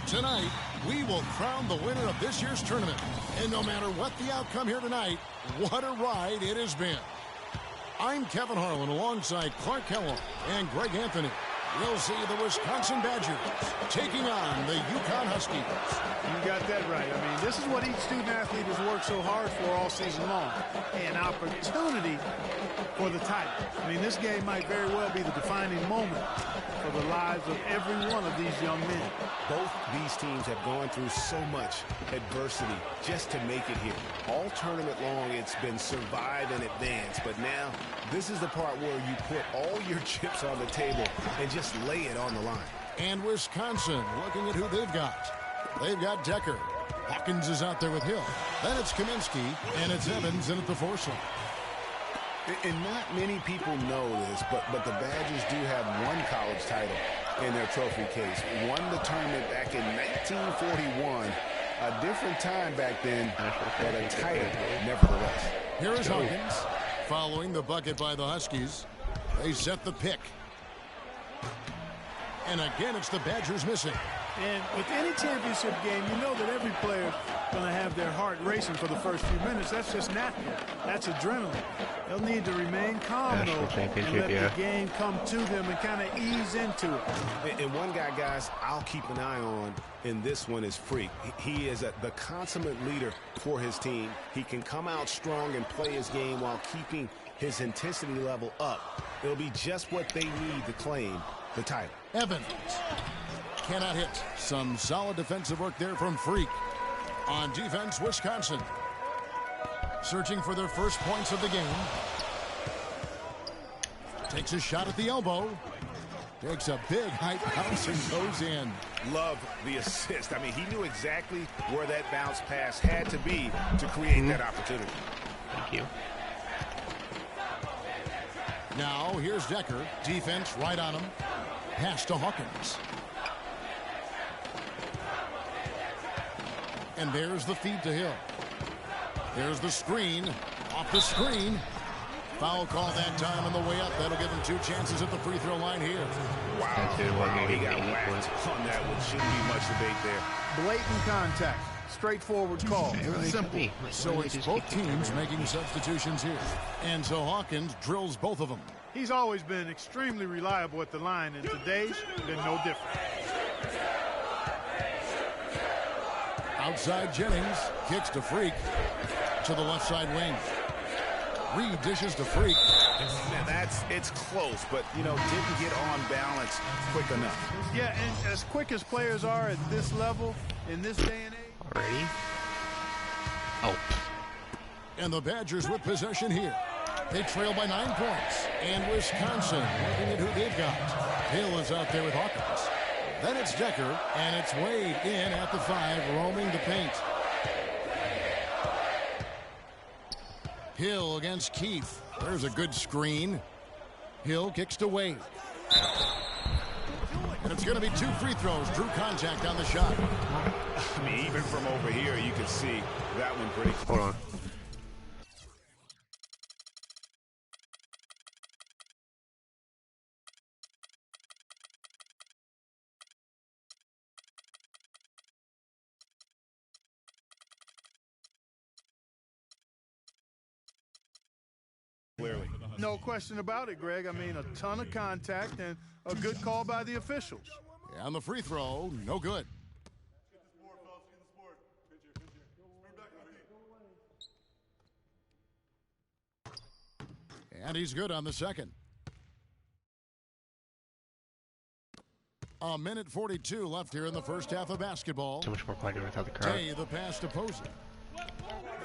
Tonight, we will crown the winner of this year's tournament. And no matter what the outcome here tonight, what a ride it has been. I'm Kevin Harlan alongside Clark Kellogg and Greg Anthony. We'll see the Wisconsin Badgers taking on the Yukon Huskies. You got that right. I mean, this is what each student athlete has worked so hard for all season long. An opportunity for the title. I mean, this game might very well be the defining moment for the lives of every one of these young men. Both these teams have gone through so much adversity just to make it here. All tournament long, it's been survive and advance. But now, this is the part where you put all your chips on the table and just lay it on the line. And Wisconsin looking at who they've got. They've got Decker. Hawkins is out there with Hill. Then it's Kaminsky, and it's Evans in at the force line. And not many people know this, but the Badgers do have one college title in their trophy case. Won the tournament back in 1941. A different time back then, but a title nevertheless. Here is Hawkins following the bucket by the Huskies. They set the pick. And again, it's the Badgers missing. And with any championship game, you know that every player is going to have their heart racing for the first few minutes. That's just natural. That's adrenaline. They'll need to remain calm, though, and let the game come to them and kind of ease into it. And one guy, guys, I'll keep an eye on in this one is Freak. He is the consummate leader for his team. He can come out strong and play his game while keeping his intensity level up. It'll be just what they need to claim the title. Evans cannot hit. Some solid defensive work there from Freak. On defense, Wisconsin searching for their first points of the game. Takes a shot at the elbow. Takes a big high bounce and goes in. Love the assist. I mean, he knew exactly where that bounce pass had to be to create that opportunity. Thank you. Now, here's Decker. Defense right on him. Pass to Hawkins. And there's the feed to Hill. There's the screen. Off the screen. Foul call that time on the way up. That'll give him 2 chances at the free throw line here. Wow, he got whacked on that one. Shouldn't be much debate there. Blatant contact. Straightforward call. Simple. So it's both teams making substitutions here. And so Hawkins drills both of them. He's always been extremely reliable at the line, and today's been no different. Outside Jennings kicks to Freak to the left side wing. Reed dishes to Freak. Man, it's close, but didn't get on balance quick enough. Yeah, and as quick as players are at this level in this day and age. Already. Oh. And the Badgers with possession here. They trail by 9 points. And Wisconsin looking at who they've got. Hill is out there with Hawkins. Then it's Decker, and it's Wade in at the 5, roaming the paint. Hill against Keefe. There's a good screen. Hill kicks to Wade. And it's going to be 2 free throws. Drew contact on the shot. I mean, even from over here, you can see that one pretty close. Hold on. Clearly. No question about it, Greg. I mean, a ton of contact and a good call by the officials. Yeah, on the free throw, no good. And he's good on the second. A minute 42 left here in the first half of basketball. So much more quality without the crowd. Day, the pass to Posey.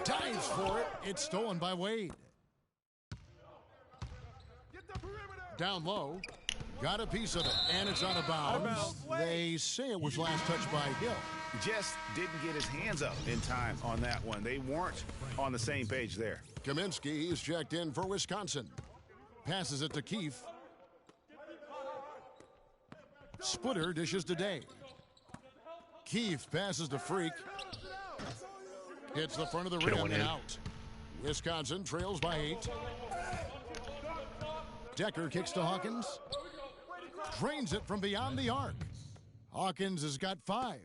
Dives for it. It's stolen by Wade. Down low. Got a piece of it, and it's out of bounds. They say it was last touched by Hill. Just didn't get his hands up in time on that one. They weren't on the same page there. Kaminsky, he's checked in for Wisconsin. Passes it to Keefe. Splitter dishes to Day. Keefe passes to Freak. Hits the front of the rim and out. Wisconsin trails by 8. Decker kicks to Hawkins. Drains it from beyond the arc. Hawkins has got 5.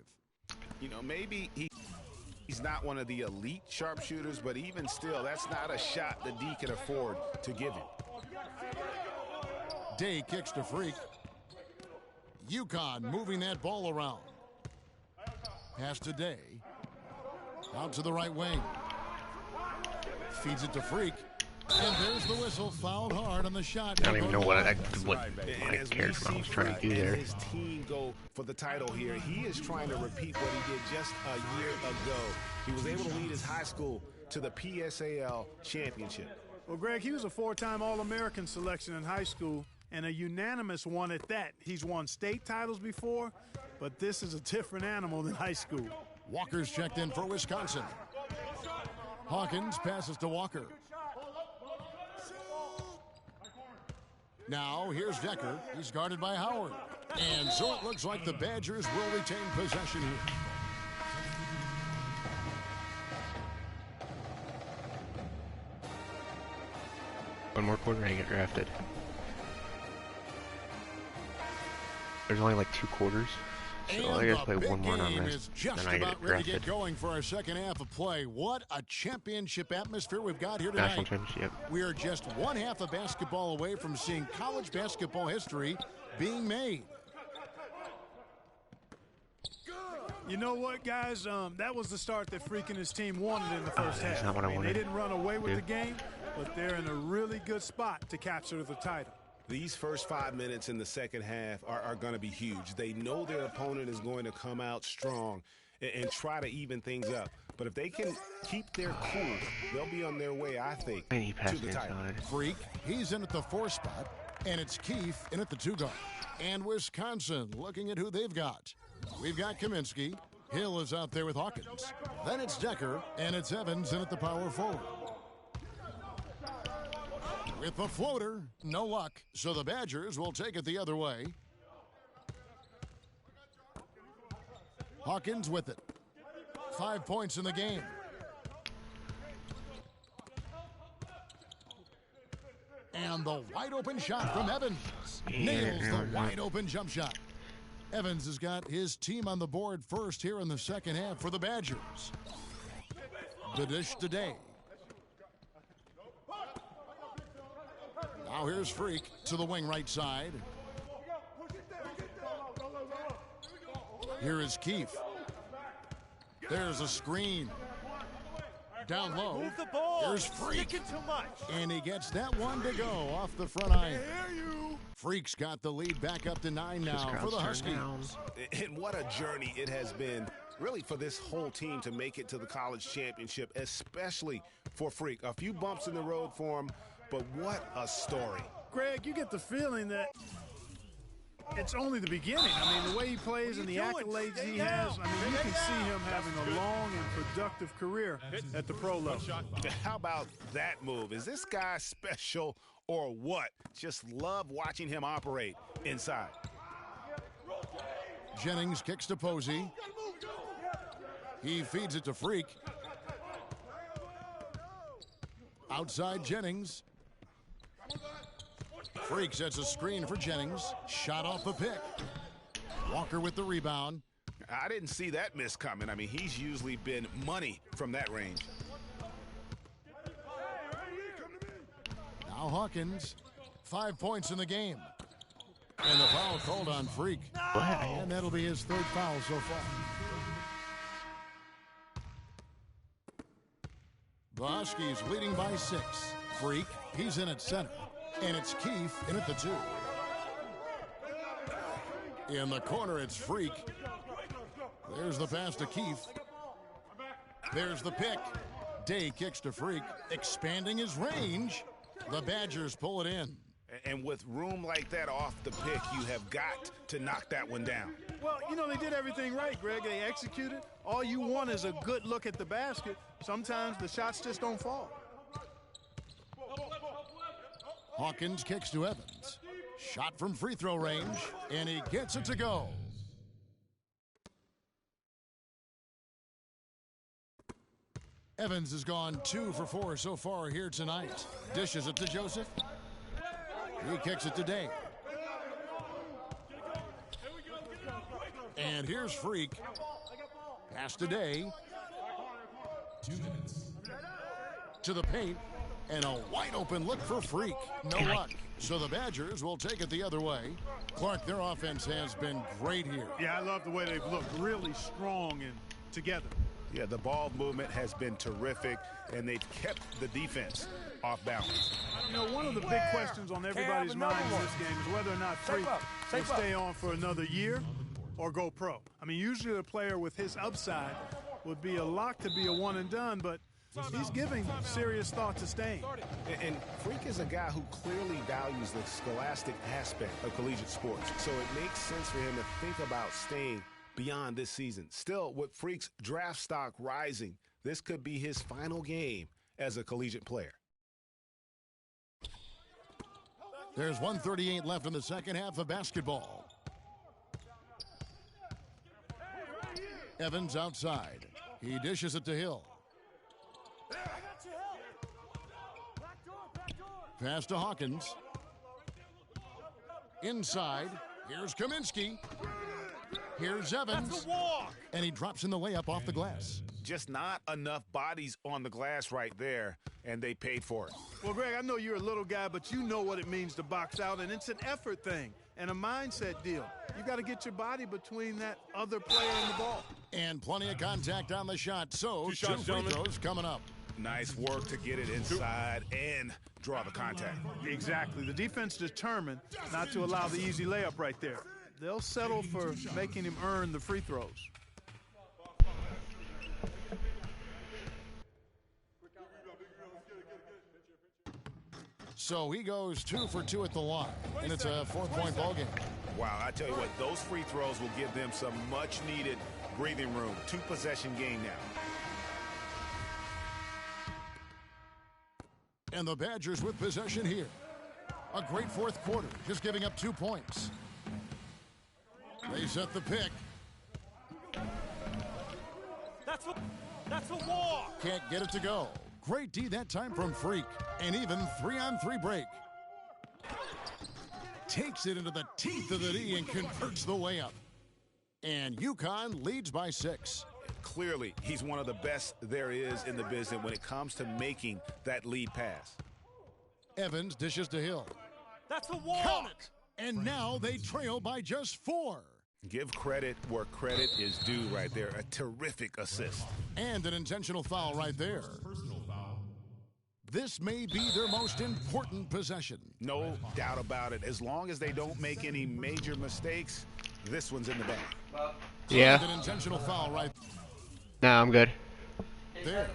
You know, maybe he's not one of the elite sharpshooters, but even still, that's not a shot that D can afford to give him. Day kicks to Freak. UConn moving that ball around. Pass to Day. Out to the right wing. Feeds it to Freak. And there's the whistle. Fouled hard on the shot. I don't even know what my character was trying to do there. His team go for the title here. He is trying to repeat what he did just a year ago. He was able to lead his high school to the PSAL championship. Well, Greg, he was a 4-time All-American selection in high school and a unanimous one at that. He's won state titles before, but this is a different animal than high school. Walker's checked in for Wisconsin. Hawkins passes to Walker. Now here's Decker. He's guarded by Howard. And so it looks like the Badgers will retain possession here. One more quarter and I get drafted. There's only like 2 quarters. So I gotta play one more on this, just then I get about ready to drafted. get going for our second half of play. What a championship atmosphere we've got here tonight. National championship. We are just one half of basketball away from seeing college basketball history being made. You know what, guys? That was the start that Freak and his team wanted in the first half. Not what I wanted. They didn't run away with the game, but they're in a really good spot to capture the title. These first 5 minutes in the second half are going to be huge. They know their opponent is going to come out strong and try to even things up. But if they can keep their cool, they'll be on their way, I think, to the title. Freak, he's in at the 4 spot, and it's Keefe in at the 2 guard. And Wisconsin looking at who they've got. We've got Kaminsky. Hill is out there with Hawkins. Then it's Decker, and it's Evans in at the power forward. With the floater, no luck, so the Badgers will take it the other way. Hawkins with it. 5 points in the game. And the wide open shot from Evans. Nails the wide open jump shot. Evans has got his team on the board first here in the second half for the Badgers. The dish today. Now here's Freak to the wing right side. Here is Keefe. There's a screen. Down low. Move the ball. There's Freak. Too much. And he gets that one to go off the front iron. Freak's got the lead back up to 9 now for the Huskies. And what a journey it has been, really, for this whole team to make it to the college championship, especially for Freak. A few bumps in the road for him, but what a story. Greg, you get the feeling that it's only the beginning. I mean, the way he plays and the accolades he has, I mean, you can see him having a long and productive career at the pro level. How about that move? Is this guy special or what? Just love watching him operate inside. Jennings kicks to Posey. He feeds it to Freak. Outside Jennings. Freak sets a screen for Jennings. Shot off the pick. Walker with the rebound. I didn't see that miss coming. I mean, he's usually been money from that range. Now Hawkins. 5 points in the game. And the foul called on Freak. And that'll be his 3rd foul so far. The Huskies leading by 6. Freak, he's in at center. And it's Keefe in at the 2. In the corner, it's Freak. There's the pass to Keefe. There's the pick. Day kicks to Freak, expanding his range. The Badgers pull it in. And with room like that off the pick, you have got to knock that one down. Well, you know, they did everything right, Greg. They executed. All you want is a good look at the basket. Sometimes the shots just don't fall. Hawkins kicks to Evans. Shot from free throw range, and he gets it to go. Evans has gone 2 for 4 so far here tonight. Dishes it to Joseph. He kicks it to Day. And here's Freak. Pass today. 2 minutes. To the paint. And a wide open look for Freak. No luck. So the Badgers will take it the other way. Clark, their offense has been great here. Yeah, I love the way they've looked. Really strong and together. Yeah, the ball movement has been terrific, and they've kept the defense off balance. You know, one of the big questions on everybody's mind in this game is whether or not Freak will stay on for another year or go pro. I mean, usually a player with his upside would be a lock to be a one and done, but he's giving serious thought to staying. And Freak is a guy who clearly values the scholastic aspect of collegiate sports, so it makes sense for him to think about staying beyond this season. Still, with Freak's draft stock rising, this could be his final game as a collegiate player. There's 1:38 left in the second half of basketball. Evans outside. He dishes it to Hill. Pass to Hawkins. Inside. Here's Kaminsky. Here's Evans. That's a walk. And he drops in the layup off the glass. Just not enough bodies on the glass right there, and they paid for it. Well, Greg, I know you're a little guy, but you know what it means to box out, and it's an effort thing and a mindset deal. You got to get your body between that other player and the ball. And plenty of contact on the shot, so two free throws coming up. Nice work to get it inside and draw the contact. Exactly. The defense determined not to allow the easy layup right there. They'll settle for making him earn the free throws. So he goes 2 for 2 at the line, and it's a 4-point ball game. Wow, I tell you what, those free throws will give them some much-needed breathing room. 2-possession game now. And the Badgers with possession here. A great fourth quarter, just giving up 2 points. They set the pick. That's a walk. Can't get it to go. Great D that time from Freak. And even 3-on-3 break. Takes it into the teeth of the D and converts the layup. And UConn leads by 6. Clearly, he's one of the best there is in the business when it comes to making that lead pass. Evans dishes to Hill. That's a walk. Count it. And now they trail by just 4. Give credit where credit is due right there. A terrific assist. And an intentional foul right there. Personal foul. This may be their most important possession. No doubt about it. As long as they don't make any major mistakes, this one's in the bag. Yeah. And an intentional foul right Nah, I'm good. there.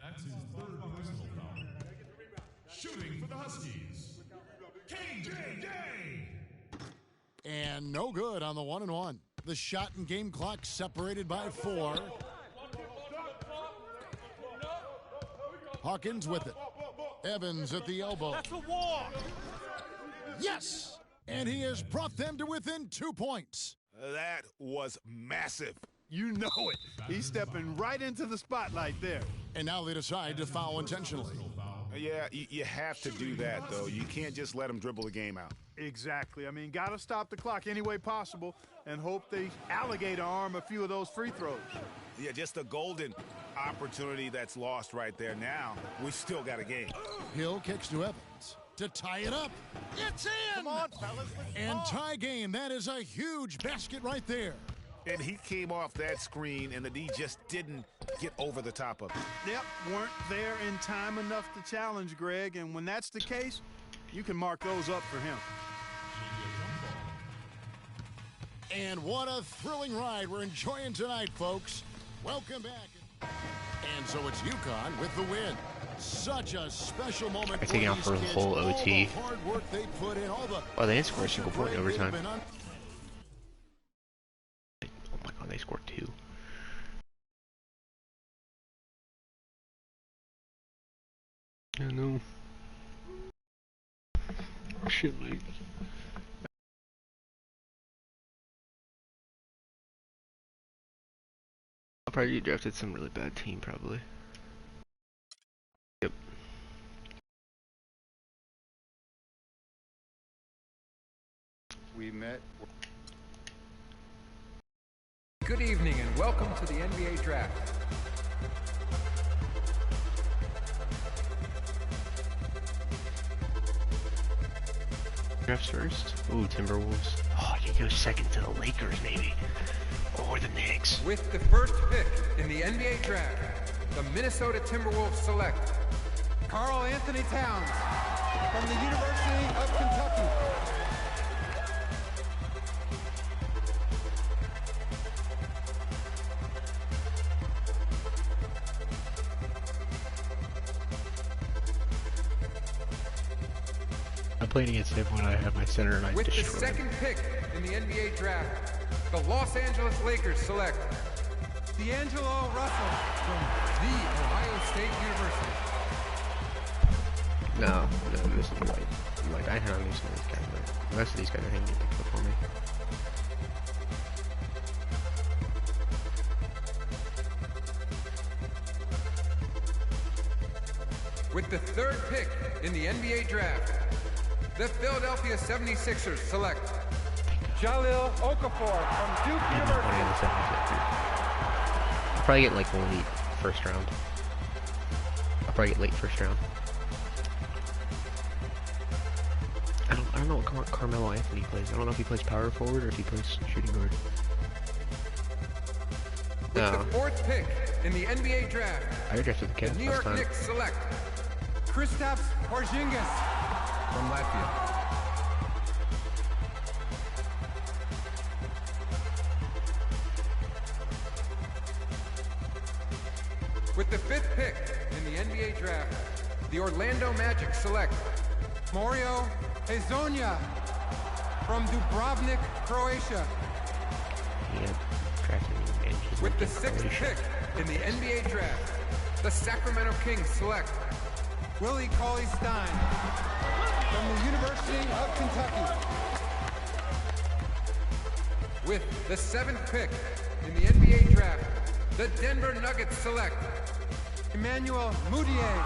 That's his 3rd personal foul. Shooting for the Huskies. KJ Day. And no good on the 1-and-1. The shot and game clock separated by 4. Hawkins with it. Evans at the elbow. That's a walk. Yes! And he has brought them to within 2 points. That was massive. You know it. He's stepping right into the spotlight there. And now they decide to foul intentionally. Yeah, you have to do that, though. You can't just let them dribble the game out. Exactly. I mean, got to stop the clock any way possible and hope they alligator arm a few of those free throws. Yeah, just a golden opportunity that's lost right there. Now, we still got a game. Hill kicks to Evans to tie it up. It's in! Come on, fellas. And tie game. That is a huge basket right there. And he came off that screen, and the D just didn't get over the top of it. Yep, weren't there in time enough to challenge Greg, and when that's the case, you can mark those up for him. And what a thrilling ride we're enjoying tonight, folks. Welcome back. And so it's UConn with the win. Such a special moment I think out for a full OT. All the hard work they put in, all the Oh, they didn't score a single point in overtime. they've been on. Oh my god, they scored 2. I know. Shit, mate. I'll probably get drafted some really bad team, probably. Yep. We met. Good evening and welcome to the NBA Draft. Drafts first. Ooh, Timberwolves. Oh, you go second to the Lakers, maybe. Or the Knicks. With the first pick in the NBA Draft, the Minnesota Timberwolves select Karl Anthony Towns from the University of Kentucky. I played against him when I had my center and I With the destroyed him. second pick in the NBA Draft, the Los Angeles Lakers select D'Angelo Russell from the Ohio State University. No, this is like I hang on these guys, but most of these guys are hanging picked up for me. With the third pick in the NBA Draft, the Philadelphia 76ers select Jahlil Okafor from Duke University. I'll probably get like late first round. I'll probably get late first round. I don't know what Carmelo Anthony plays. I don't know if he plays power forward or if he plays shooting guard. With the fourth pick in the NBA Draft, I drafted the Cavs New York Knicks select Kristaps Porzingis from Latvia. With the fifth pick in the NBA Draft, the Orlando Magic select Mario Hezonja from Dubrovnik, Croatia. Yeah, drafted him. With the sixth pick in the NBA Draft, the Sacramento Kings select Willie Cauley-Stein from the University of Kentucky. With the seventh pick in the NBA Draft, the Denver Nuggets select Emmanuel Mudiay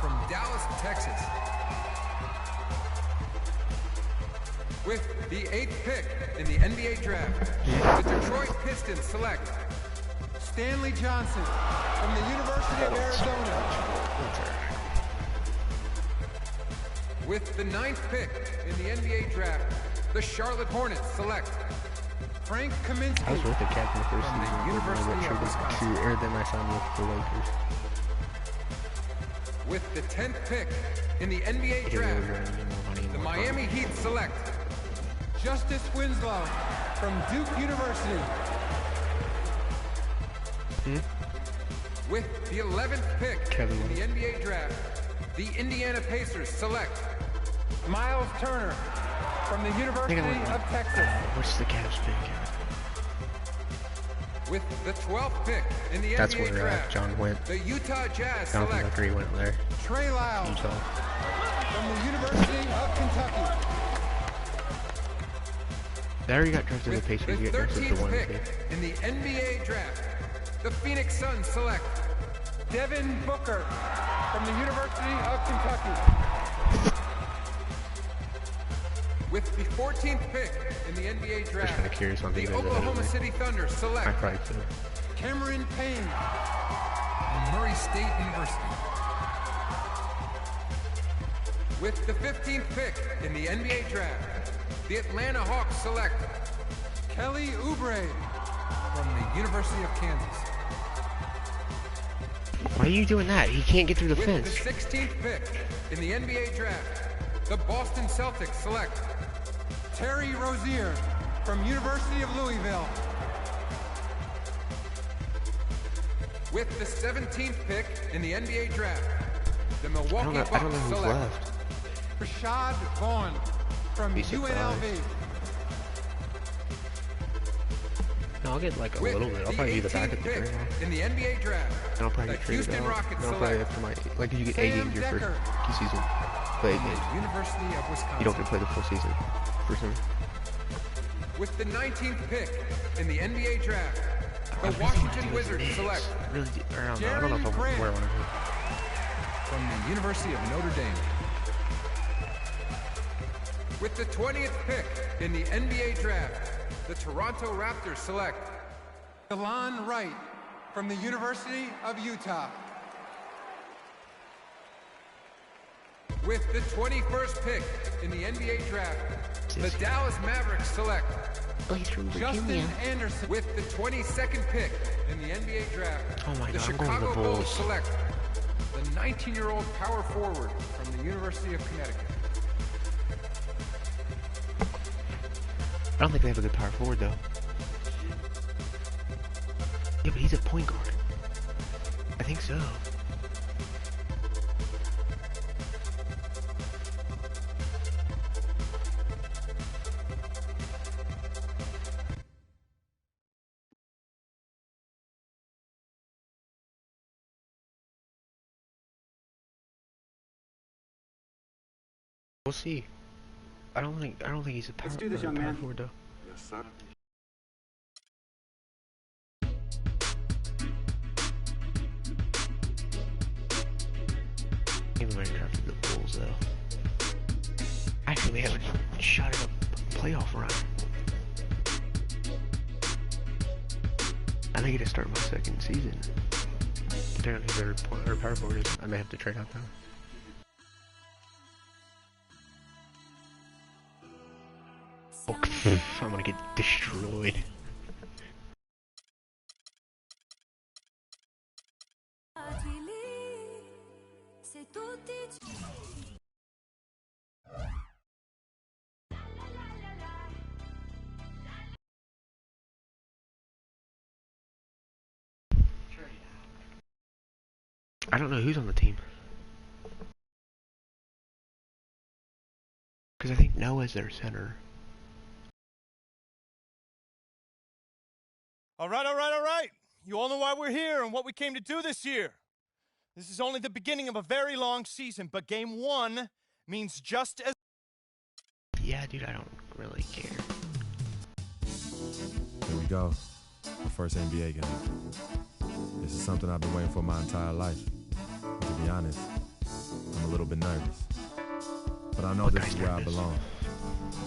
from Dallas, Texas. With the eighth pick in the NBA Draft, the Detroit Pistons select Stanley Johnson from the University of Arizona. With the ninth pick in the NBA Draft, the Charlotte Hornets select Frank Kaminsky I was with the Cavs in the first from season. the University of Wisconsin. Then I signed with the Lakers. With the 10th pick in the NBA Draft, the Miami Heat select Justice Winslow from Duke University. With the 11th pick in the NBA Draft, the Indiana Pacers select Miles Turner from the University of Texas. What's the Cavs pick? With the 12th pick in the That's NBA where Draft, John went. the Utah Jazz Jonathan select McCree went there. Trey Lyles Utah. from the University of Kentucky. They already got drafted to the With Pacers. the You got drafted to 13th one. pick in the NBA Draft, the Phoenix Suns select Devin Booker from the University of Kentucky. With the 14th pick in the NBA Just Draft, kind of curious on the these guys ahead of Oklahoma me. City Thunder I select probably could. Cameron Payne from Murray State University. With the 15th pick in the NBA Draft, the Atlanta Hawks select Kelly Oubre from the University of Kansas. Why are you doing that? He can't get through the With fence. the 16th pick in the NBA Draft, the Boston Celtics select Terry Rozier from University of Louisville. With the 17th pick in the NBA Draft, the Milwaukee I don't know Bucks who's select left. Rashad Vaughn from Be surprised. UNLV. No, I'll get like a With little bit. I'll probably be the 18th backup pick there. in the NBA Draft, And I'll probably the get traded Houston out. Rockets And I'll probably select after my like you get Sam 8 games your Decker first season. Play 8 from games. the University of Wisconsin. You don't get to play the full season. For some. With the 19th pick in the NBA Draft, the Washington Wizards select I don't know if I'll wear one of them. from the University of Notre Dame. With the 20th pick in the NBA Draft, the Toronto Raptors select Delon Wright from the University of Utah. With the 21st pick in the NBA draft, the Dallas Mavericks select Justin Anderson. With the 22nd pick in the NBA draft, the Chicago Bulls select the 19-year-old power forward from the University of Connecticut. I don't think they have a good power forward, though. Yeah, but he's a point guard. I think so. We'll see. I don't think he's a power forward though. Yes, sir. Even when I drafted the Bulls though. Actually, we haven't shot at a playoff run. I think I get to start my second season. Depending on who their power forward is, I may have to trade out though. I'm gonna get destroyed. I don't know who's on the team. Because I think Noah's their center. All right. You all know why we're here and what we came to do this year. This is only the beginning of a very long season, but game 1 means just as... Yeah, dude, I don't really care. Here we go. My first NBA game. This is something I've been waiting for my entire life. And to be honest, I'm a little bit nervous. But I know this is where I belong.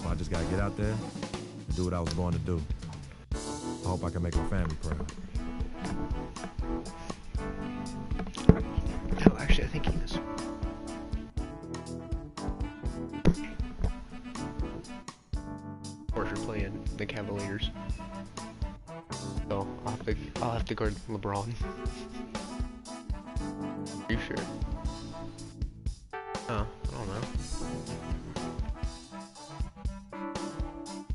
So I just gotta get out there and do what I was born to do. I hope I can make my family proud. No, actually, I think he is. Of course, you're playing the Cavaliers. So, I'll have to guard LeBron. Are you sure? Oh, I don't know.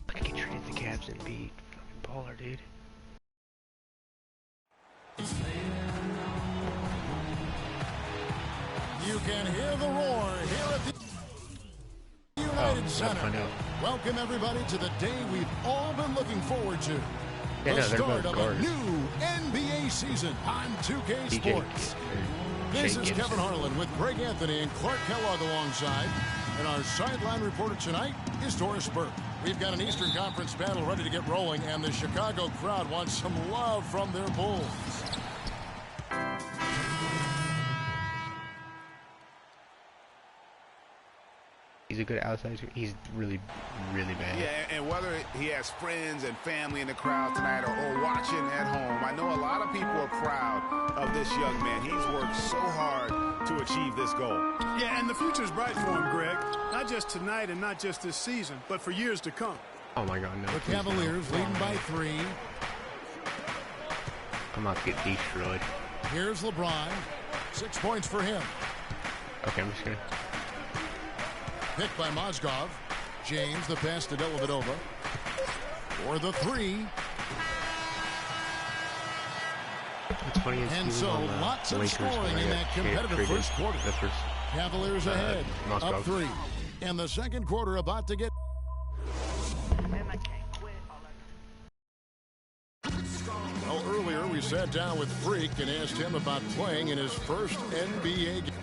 I can get traded to the Cavs and be fucking baller, dude. You can hear the roar here at the United Center. Welcome everybody to the day we've all been looking forward to. Yeah, the start of a new NBA season on 2K Sports. This is Kevin Harlan with Greg Anthony and Clark Kellogg alongside. And our sideline reporter tonight is Doris Burke. We've got an Eastern Conference battle ready to get rolling, and the Chicago crowd wants some love from their Bulls. He's a good outsider. He's really, really bad. Yeah, and whether he has friends and family in the crowd tonight or watching at home, I know a lot of people are proud of this young man. He's worked so hard to achieve this goal. Yeah, and the future's bright for him, Greg. Not just tonight and not just this season, but for years to come. Oh my God, no. The Cavaliers leading by 3. I'm about to get destroyed. Here's LeBron. 6 points for him. Okay, I'm just gonna... Picked by Mozgov. James, the pass to Dellavedova. For the 3. What's funny is and so lots of scoring in that competitive first quarter. Cavaliers ahead, up 3. And the second quarter about to get... Well, earlier we sat down with Freak and asked him about playing in his first NBA game.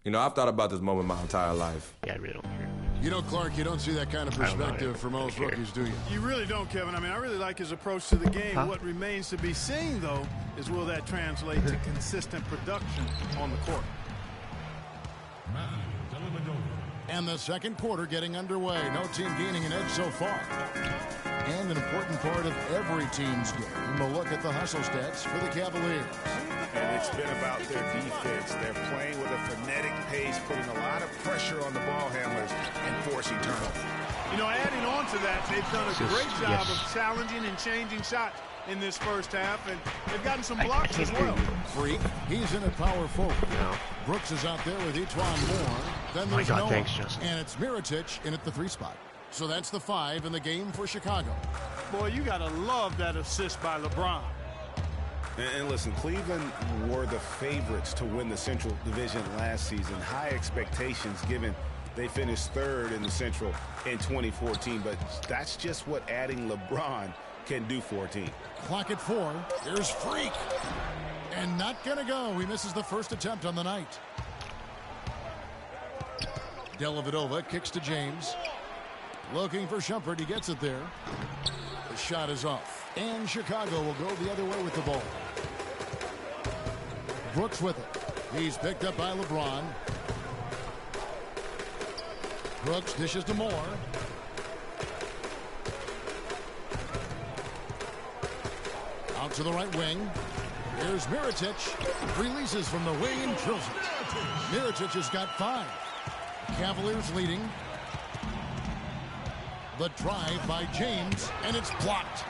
You know, I've thought about this moment my entire life. Yeah, I really don't care. You know, Clark, you don't see that kind of perspective from most rookies, do you? You really don't, Kevin. I mean, I really like his approach to the game. What remains to be seen, though, is will that translate to consistent production on the court? And the second quarter getting underway. No team gaining an edge so far. And an important part of every team's game. And we'll look at the hustle stats for the Cavaliers. And it's been about their defense. They're playing with a frenetic pace, putting a lot of pressure on the ball handlers and forcing turnovers. You know, adding on to that, they've done a great job of challenging and changing shots in this first half, and they've gotten some blocks as well. Freak, he's in at power forward. No. Brooks is out there with Etuan Moore. Then there's Noah, thanks, Justin. And it's Mirotic in at the 3 spot. So that's the 5 in the game for Chicago. Boy, you got to love that assist by LeBron. And listen, Cleveland were the favorites to win the Central Division last season. High expectations given they finished 3rd in the Central in 2014. But that's just what adding LeBron can do for a team. Clock at 4. Here's Freak. And not going to go. He misses the first attempt on the night. Dellavedova kicks to James. Looking for Shumpert. He gets it there. The shot is off. And Chicago will go the other way with the ball. Brooks with it. He's picked up by LeBron. Brooks dishes to Moore. Out to the right wing. Here's Mirotic. Releases from the wing and drills it. Mirotic has got 5. Cavaliers leading. The drive by James, and it's blocked.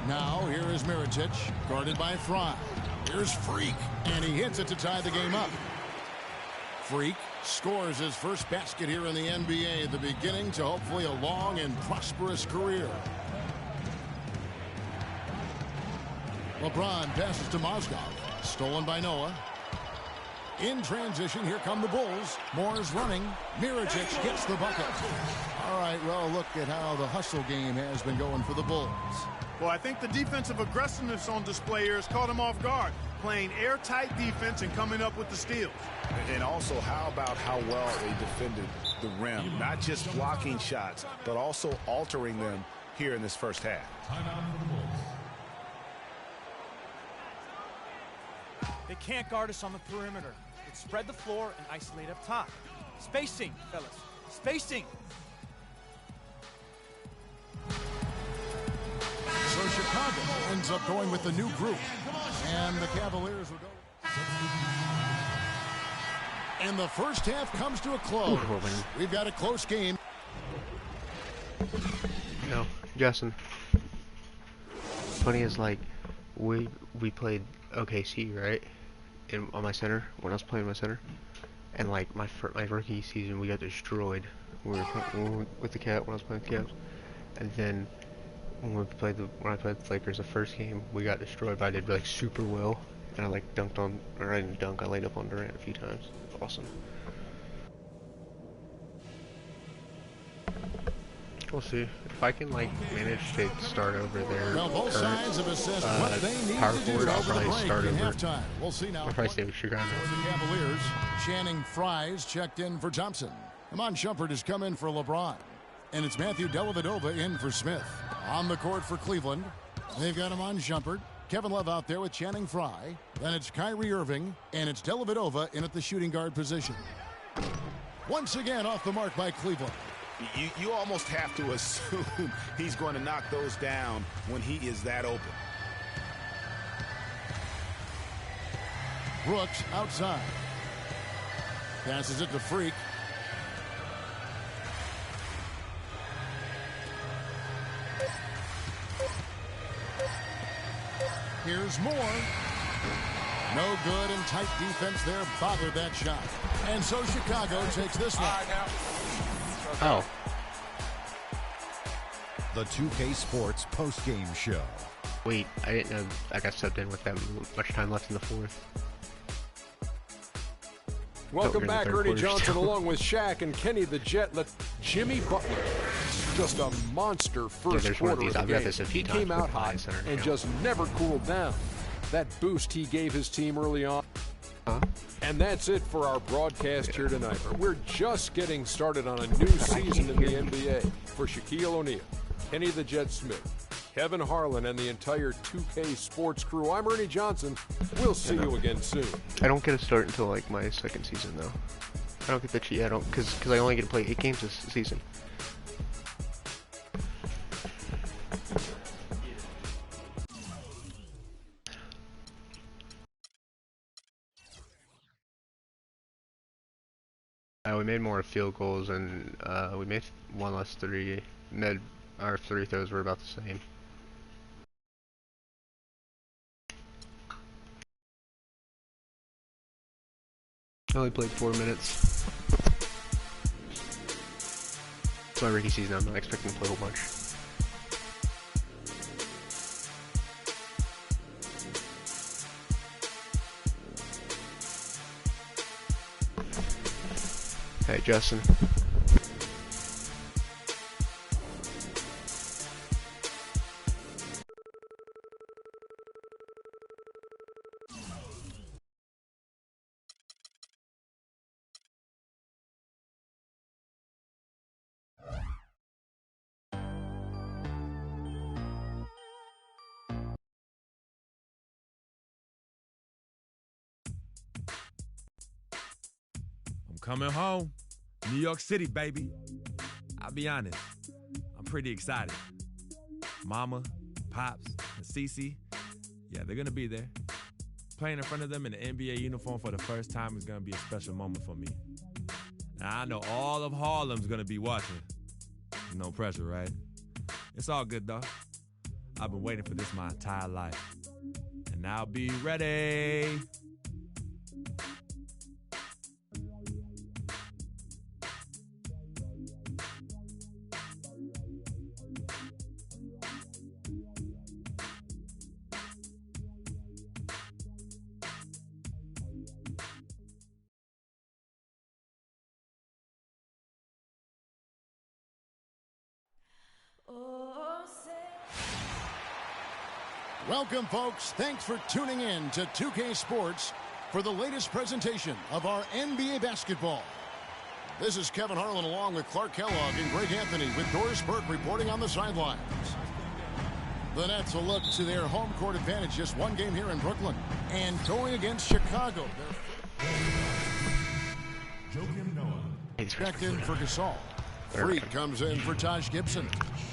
Now, here is Mirotic, guarded by Fry. Here's Freak, and he hits it to tie the game up. Freak scores his first basket here in the NBA, the beginning to hopefully a long and prosperous career. LeBron passes to Mozgov, stolen by Noah. In transition, here come the Bulls. Moore's running. Mirotic gets the bucket. All right, well, look at how the hustle game has been going for the Bulls. Well, I think the defensive aggressiveness on display here has caught him off guard, playing airtight defense and coming up with the steals. And also, how about how well they defended the rim? Not just blocking shots, but also altering them here in this first half. They can't guard us on the perimeter. Let's spread the floor and isolate up top. Spacing, fellas. Spacing. So Chicago ends up going with the new group. And the Cavaliers will go. And the first half comes to a close. We've got a close game. No, Justin. Funny is, like, we played OKC, right? On my center, when I was playing my center, and like my rookie season, we got destroyed. We were with the Cavs when I was playing with the Cavs, and then when I played the Lakers the first game, we got destroyed. But I did like super well, and I like dunked on, or I didn't dunk, I laid up on Durant a few times. Awesome. We'll see if I can like manage to start over there. Well, both sides have assessed what they need power to do forward. I'll over the probably break start in over. halftime. We'll see now. I'll probably stay with Chicago. The Cavaliers. Channing Frye's checked in for Thompson. Iman Shumpert has come in for LeBron. And it's Matthew Dellavedova in for Smith. On the court for Cleveland, they've got Iman Shumpert. Kevin Love out there with Channing Frye. Then it's Kyrie Irving. And it's Dellavedova in at the shooting guard position. Once again off the mark by Cleveland. You almost have to assume he's going to knock those down when he is that open. Brooks outside. Passes it to Freak. Here's Moore. No good, and tight defense there bothered that shot. And so Chicago takes this one. Oh. The 2K Sports post-game show. Wait, I didn't know I got subbed in with that much time left in the fourth. Welcome back, Ernie Johnson, along with Shaq and Kenny the Jet. Let Jimmy Butler, just a monster first quarter of the game. He came out hot and just never cooled down. That boost he gave his team early on. And that's it for our broadcast here tonight. We're just getting started on a new season in the NBA. For Shaquille O'Neal, Kenny the Jet Smith, Kevin Harlan, and the entire 2K Sports crew, I'm Ernie Johnson. We'll see you again soon. I don't get a start until like my second season, though. I don't get the cheat. I don't, because I only get to play 8 games this season. we made more field goals, and we made one less three. Our free throws were about the same. I only played 4 minutes. It's my rookie season. I'm not expecting to play a whole bunch. Hey, Justin. Coming home. New York City, baby. I'll be honest, I'm pretty excited. Mama, Pops, and Cece, yeah, they're gonna be there. Playing in front of them in an NBA uniform for the first time is gonna be a special moment for me. Now, I know all of Harlem's gonna be watching. No pressure, right? It's all good, though. I've been waiting for this my entire life. And I'll be ready. Welcome, folks. Thanks for tuning in to 2K Sports for the latest presentation of our NBA basketball. This is Kevin Harlan along with Clark Kellogg and Greg Anthony with Doris Burke reporting on the sidelines. The Nets will look to their home court advantage, just one game here in Brooklyn, and going against Chicago. Checked in for Gasol. Freak comes in for Taj Gibson.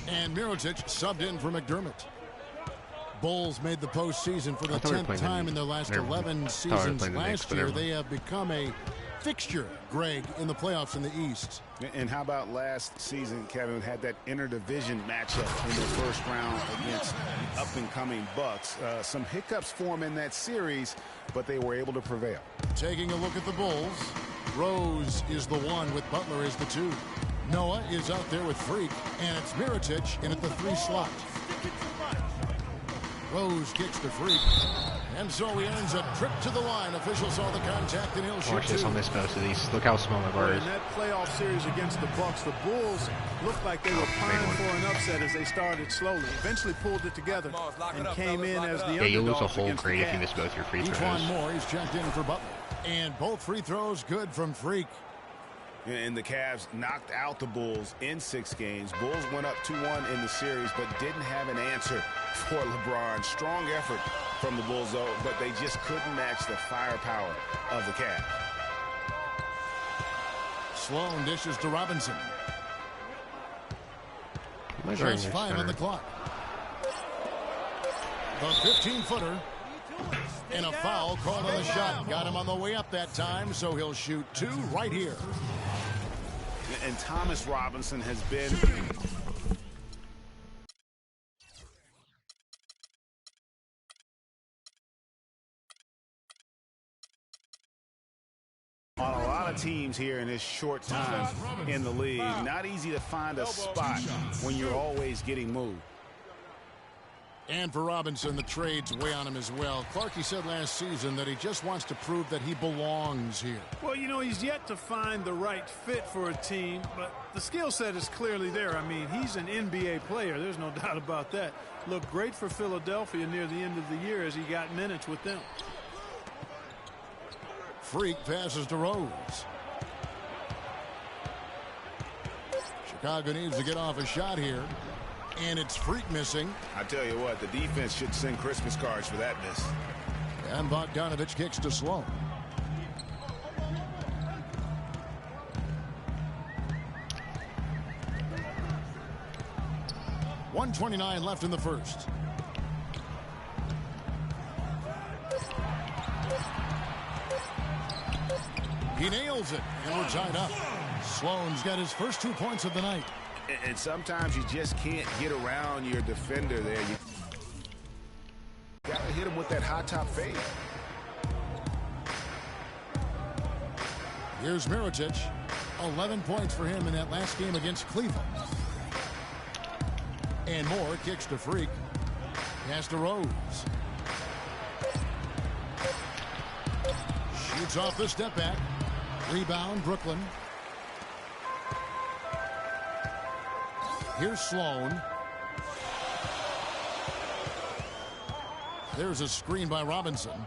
And Mirotic subbed in for McDermott. Bulls made the postseason for the 10th time in their last 11 seasons. Last year, they have become a fixture, Greg, in the playoffs in the East. And how about last season, Kevin, had that interdivision matchup in the first round against the up-and-coming Bucks. Some hiccups form in that series, but they were able to prevail. Taking a look at the Bulls, Rose is the one with Butler as the two. Noah is out there with Freak, and it's Mirotic in at the 3 slot. Rose kicks to Freak, and so he earns a trip to the line. Officials saw the contact, and he'll shoot. Watch this on this most of these. Look how small my bar is. In that playoff series against the Bucks, the Bulls looked like they were primed for an upset as they started slowly. Eventually pulled it together and came in as the underdogs. Yeah, you lose a whole grade if you miss both your free throws. Each one more. He's checked in for Butler, and both free throws good from Freak. And the Cavs knocked out the Bulls in 6 games. Bulls went up 2-1 in the series, but didn't have an answer for LeBron. Strong effort from the Bulls, though, but they just couldn't match the firepower of the Cavs. Sloan dishes to Robinson. Just 5 on the clock. The 15-footer. And a foul called on the shot. Got him on the way up that time, so he'll shoot 2 right here. And Thomas Robinson has been on a lot of teams here in this short time in the league. Not easy to find a spot when you're always getting moved. And for Robinson, the trade's way on him as well. Clarkie said last season that he just wants to prove that he belongs here. Well, you know, he's yet to find the right fit for a team, but the skill set is clearly there. I mean, he's an NBA player. There's no doubt about that. Looked great for Philadelphia near the end of the year as he got minutes with them. Freak passes to Rose. Chicago needs to get off a shot here. And it's Freak missing. I tell you what, the defense should send Christmas cards for that miss. And Bogdanovich kicks to Sloan. .129 left in the first. He nails it, and we're tied up. Sloan's got his first 2 points of the night. And sometimes you just can't get around your defender there. You got to hit him with that high top fade. Here's Mirotic. 11 points for him in that last game against Cleveland. And Moore kicks to Freak. Pass to Rose. Shoots off the step back. Rebound, Brooklyn. Here's Sloan. There's a screen by Robinson.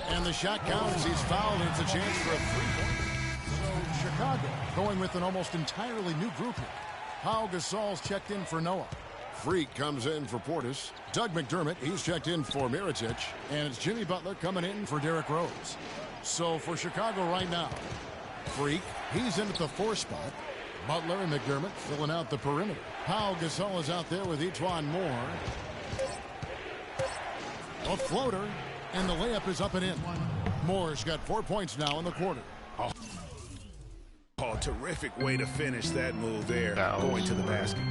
And the shot counts. He's fouled, and it's a chance for a three-point. So Chicago going with an almost entirely new group here. Pau Gasol's checked in for Noah. Freak comes in for Portis. Doug McDermott, he's checked in for Mirotic. And it's Jimmy Butler coming in for Derrick Rose. So for Chicago right now, Freak, he's in at the 4 spot. Butler and McDermott filling out the perimeter. Pau Gasol is out there with Etuan Moore. A floater, and the layup is up and in. Moore's got 4 points now in the quarter. Oh, terrific way to finish that move there, going to the basket.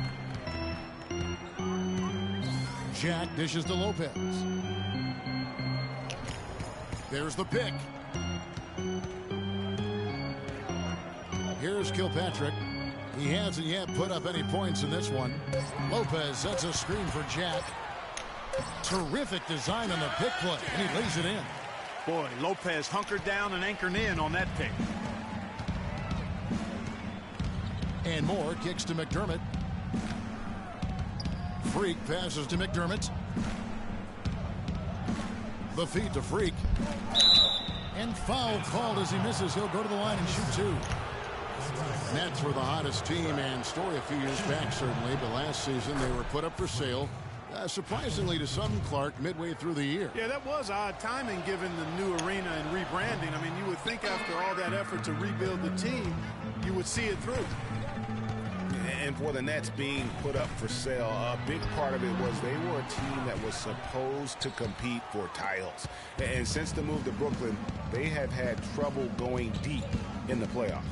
Jack dishes to Lopez. There's the pick. Here's Kilpatrick. He hasn't yet put up any points in this one. Lopez sets a screen for Jack. Terrific design on the pick play, and he lays it in. Boy, Lopez hunkered down and anchored in on that pick. And Moore kicks to McDermott. Freak passes to McDermott. The feed to Freak. And foul called as he misses. He'll go to the line and shoot 2. Nets were the hottest team and story a few years back, certainly, but last season they were put up for sale. Surprisingly to some, Clark, midway through the year. Yeah, that was odd timing given the new arena and rebranding. I mean, you would think after all that effort to rebuild the team, you would see it through. And for the Nets being put up for sale, a big part of it was they were a team that was supposed to compete for titles. And since the move to Brooklyn, they have had trouble going deep in the playoffs.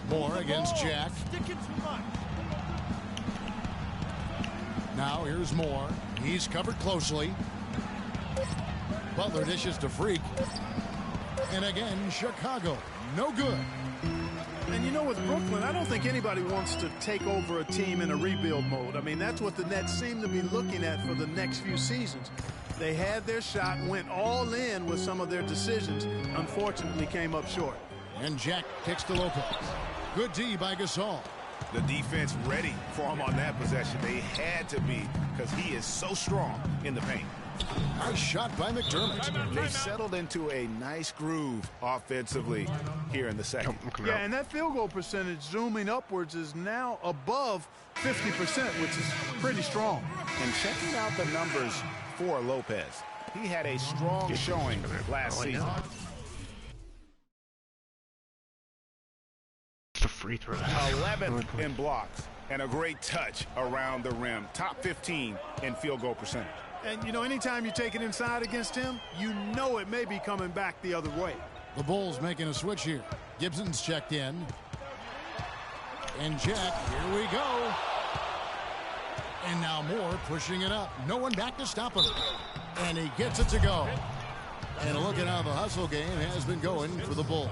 Moore against Jack. Now here's Moore. He's covered closely. Butler dishes to Freak. And again, Chicago. No good. And you know, with Brooklyn, I don't think anybody wants to take over a team in a rebuild mode. I mean, that's what the Nets seem to be looking at for the next few seasons. They had their shot, went all in with some of their decisions. Unfortunately, came up short. And Jack kicks to Lopez. Good D by Gasol. The defense ready for him on that possession. They had to be, because he is so strong in the paint. Nice shot by McDermott. They've settled into a nice groove offensively here in the second. Yeah, and that field goal percentage zooming upwards is now above 50%, which is pretty strong. And checking out the numbers for Lopez, he had a strong showing last season. The free throw. 11 in blocks and a great touch around the rim. Top 15 in field goal percentage. And, you know, anytime you take it inside against him, you know it may be coming back the other way. The Bulls making a switch here. Gibson's checked in. And Jack, here we go. And now Moore pushing it up. No one back to stop him. And he gets it to go. And look at how the hustle game has been going for the Bulls.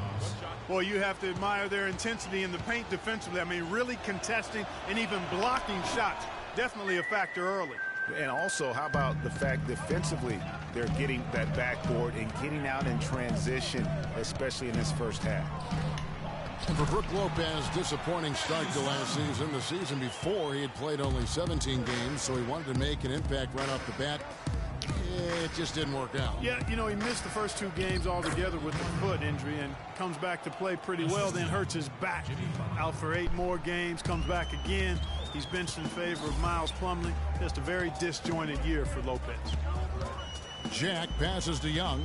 Boy, you have to admire their intensity in the paint defensively. I mean, really contesting and even blocking shots. Definitely a factor early. And also, how about the fact defensively, they're getting that backboard and getting out in transition, especially in this first half. And for Brook Lopez, disappointing start to last season. The season before, he had played only 17 games, so he wanted to make an impact right off the bat. It just didn't work out. Yeah, you know, he missed the first 2 games altogether with the foot injury and comes back to play pretty well, then hurts his back. Out for 8 more games, comes back again. He's benched in favor of Miles Plumlee. Just a very disjointed year for Lopez. Jack passes to Young.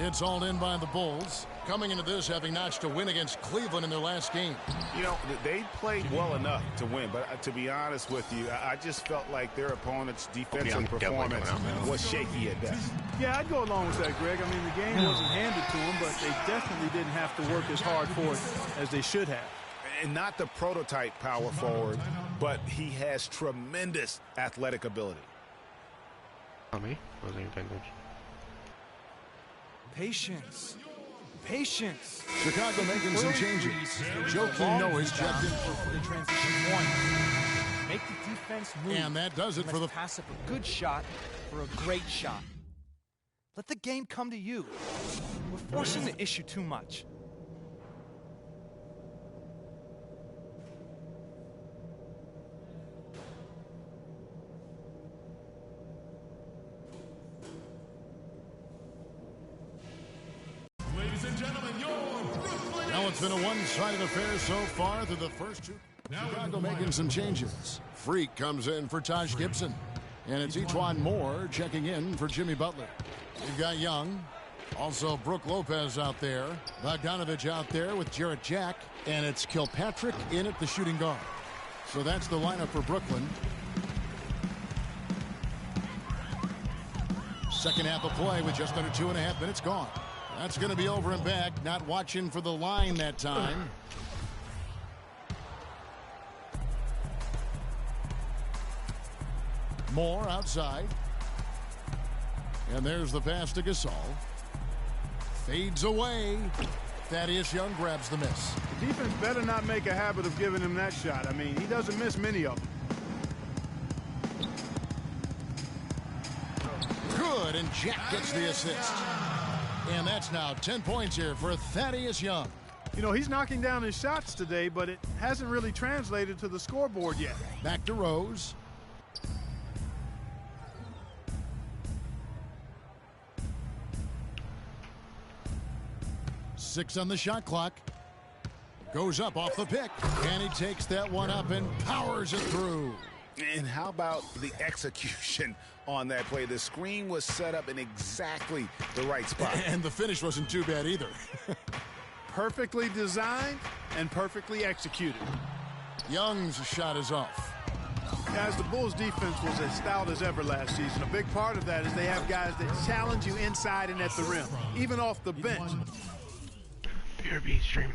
It's all in by the Bulls. coming into this having notched a win against Cleveland in their last game. You know, they played well enough to win, but to be honest with you, I just felt like their opponent's defensive performance was shaky at best. Yeah, I'd go along with that, Greg. I mean, the game wasn't handed to them, but they definitely didn't have to work as hard for it as they should have. And not the prototype power forward, but he has tremendous athletic ability. Me? Wasn't even paying attention. Patience. Patience. Chicago making some changes. Joakim Noah's checked in for the transition one. Make the defense move. And that does it for the pass up a good shot for a great shot. Let the game come to you. We're forcing the issue too much. Ladies and gentlemen, your Brooklyn. Now it's been a one-sided affair so far through the first two. Chicago making some changes. Freak comes in for Taj Gibson. And it's Etuan Moore checking in for Jimmy Butler. We've got Young. Also Brook Lopez out there. Bogdanovich out there with Jarrett Jack. And it's Kilpatrick in at the shooting guard. So that's the lineup for Brooklyn. Second half of play with just under 2.5 minutes gone. That's going to be over and back. Not watching for the line that time. Moore outside. And there's the pass to Gasol. Fades away. Thaddeus Young grabs the miss. The defense better not make a habit of giving him that shot. I mean, he doesn't miss many of them. Good, and Jack gets the assist. And that's now 10 points here for Thaddeus Young. You know, he's knocking down his shots today, but it hasn't really translated to the scoreboard yet. Back to Rose. Six on the shot clock. Goes up off the pick. And he takes that one up and powers it through. And how about the execution on that play? The screen was set up in exactly the right spot. And the finish wasn't too bad either. Perfectly designed and perfectly executed. Young's shot is off. Guys, the Bulls defense was as stout as ever last season. A big part of that is they have guys that challenge you inside and at the rim, even off the bench. BRB stream.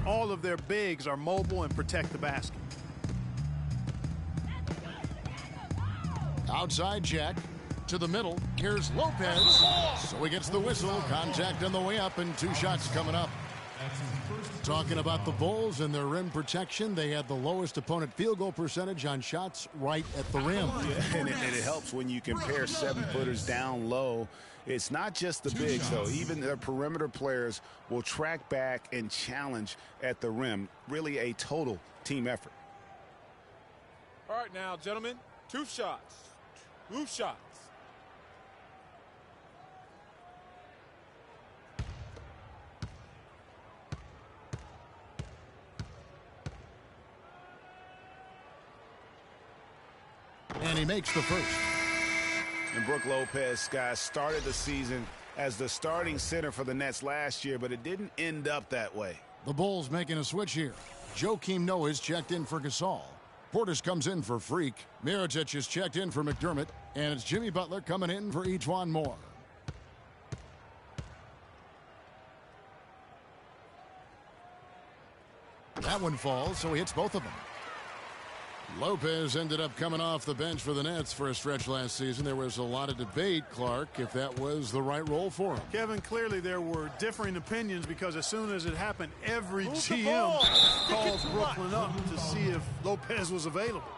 all of their bigs are mobile and protect the basket. Outside check to the middle. Here's Lopez. So he gets the whistle. Contact on the way up and 2 shots coming up. Talking about the Bulls and their rim protection, they had the lowest opponent field goal percentage on shots right at the rim. Yeah, and it helps when you compare 7-footers down low. It's not just the bigs, though. Even the perimeter players will track back and challenge at the rim. Really a total team effort. All right now, gentlemen, 2 shots. 2 shots. And he makes the first. And Brook Lopez, guys, started the season as the starting center for the Nets last year, but it didn't end up that way. The Bulls making a switch here. Joakim Noah is checked in for Gasol. Portis comes in for Freak. Mirotic is checked in for McDermott. And it's Jimmy Butler coming in for Ejuan Moore. That one falls, so he hits both of them. Lopez ended up coming off the bench for the Nets for a stretch last season. There was a lot of debate, Clark, if that was the right role for him. Kevin, clearly there were differing opinions because as soon as it happened, every GM called Brooklyn up to see if Lopez was available.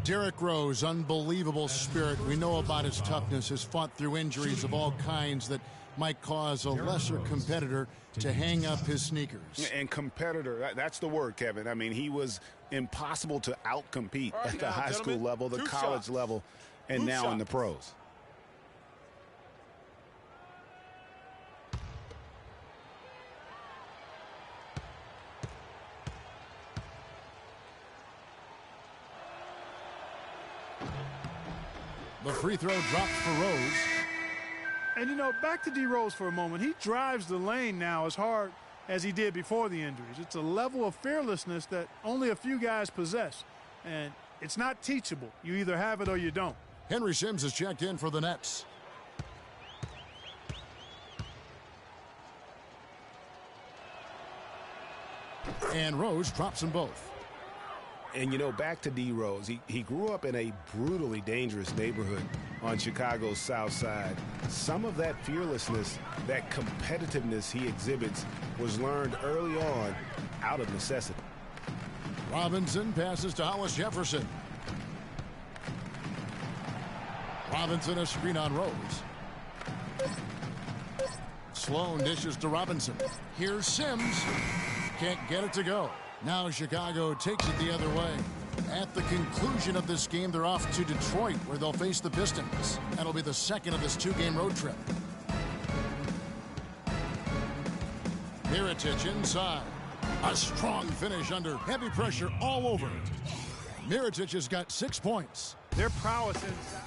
Derrick Rose, unbelievable spirit. We know about his toughness, has fought through injuries of all kinds that might cause a lesser competitor to hang up his sneakers. And competitor, that's the word, Kevin. I mean, he was impossible to outcompete at the high school level, the college level, and now in the pros. The free throw drops for Rose. And, you know, back to D. Rose for a moment. He drives the lane now as hard as he did before the injuries. It's a level of fearlessness that only a few guys possess. And it's not teachable. You either have it or you don't. Henry Sims is checked in for the Nets. And Rose drops them both. And, you know, back to D. Rose, he grew up in a brutally dangerous neighborhood on Chicago's South Side. Some of that fearlessness, that competitiveness he exhibits was learned early on out of necessity. Robinson passes to Hollis Jefferson. Robinson a screen on Rose. Sloan dishes to Robinson. Here's Sims. Can't get it to go. Now Chicago takes it the other way. At the conclusion of this game, they're off to Detroit, where they'll face the Pistons. That'll be the second of this 2-game road trip. Mirotic inside. A strong finish under heavy pressure all over. Mirotic has got 6 points. Their prowess inside.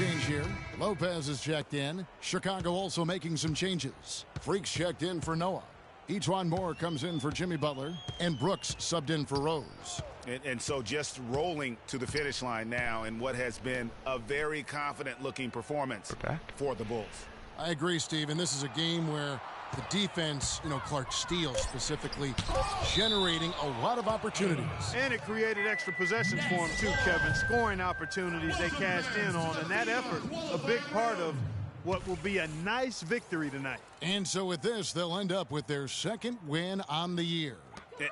change here. Lopez is checked in. Chicago also making some changes. Freaks checked in for Noah. Ejuan Moore comes in for Jimmy Butler. And Brooks subbed in for Rose. And so just rolling to the finish line now in what has been a very confident-looking performance for the Bulls. I agree, Steve, and this is a game where the defense, Clark Steele specifically, generating a lot of opportunities. And it created extra possessions for him too, Kevin. Scoring opportunities they cashed in on, and that effort, a big part of what will be a nice victory tonight. And so with this, they'll end up with their second win on the year.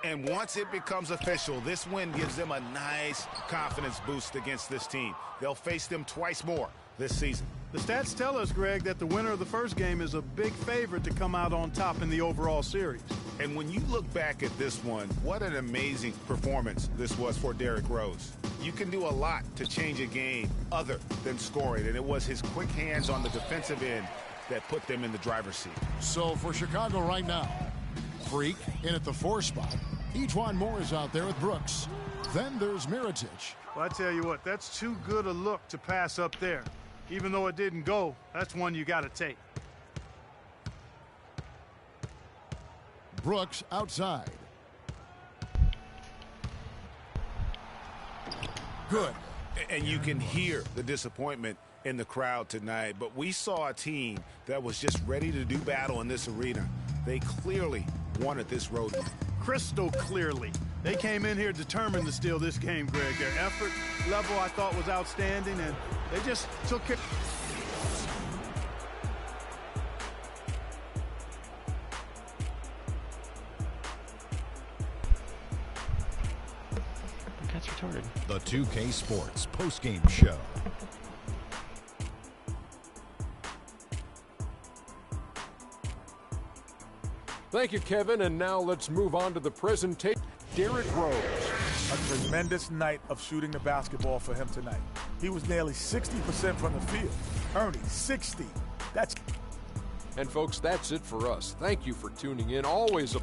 And once it becomes official, this win gives them a nice confidence boost against this team. They'll face them twice more this season. The stats tell us, Greg, that the winner of the first game is a big favorite to come out on top in the overall series. And when you look back at this one, what an amazing performance this was for Derrick Rose. You can do a lot to change a game other than scoring, and it was his quick hands on the defensive end that put them in the driver's seat. So for Chicago right now, Freak in at the 4 spot. Ejuan Moore is out there with Brooks. Then there's Mirotic. Well, I tell you what, that's too good a look to pass up there. Even though it didn't go, that's one you got to take. Brooks outside. Good. And you can hear the disappointment in the crowd tonight, but we saw a team that was just ready to do battle in this arena. They clearly wanted this road. Crystal clearly. They came in here determined to steal this game, Greg. Their effort level, I thought, was outstanding, and they just took care. That's retarded. The 2K Sports postgame show. Thank you, Kevin, and now let's move on to the presentation. Derrick Rose. A tremendous night of shooting the basketball for him tonight. He was nearly 60% from the field. Ernie, 60. That's... And folks, that's it for us. Thank you for tuning in. Always a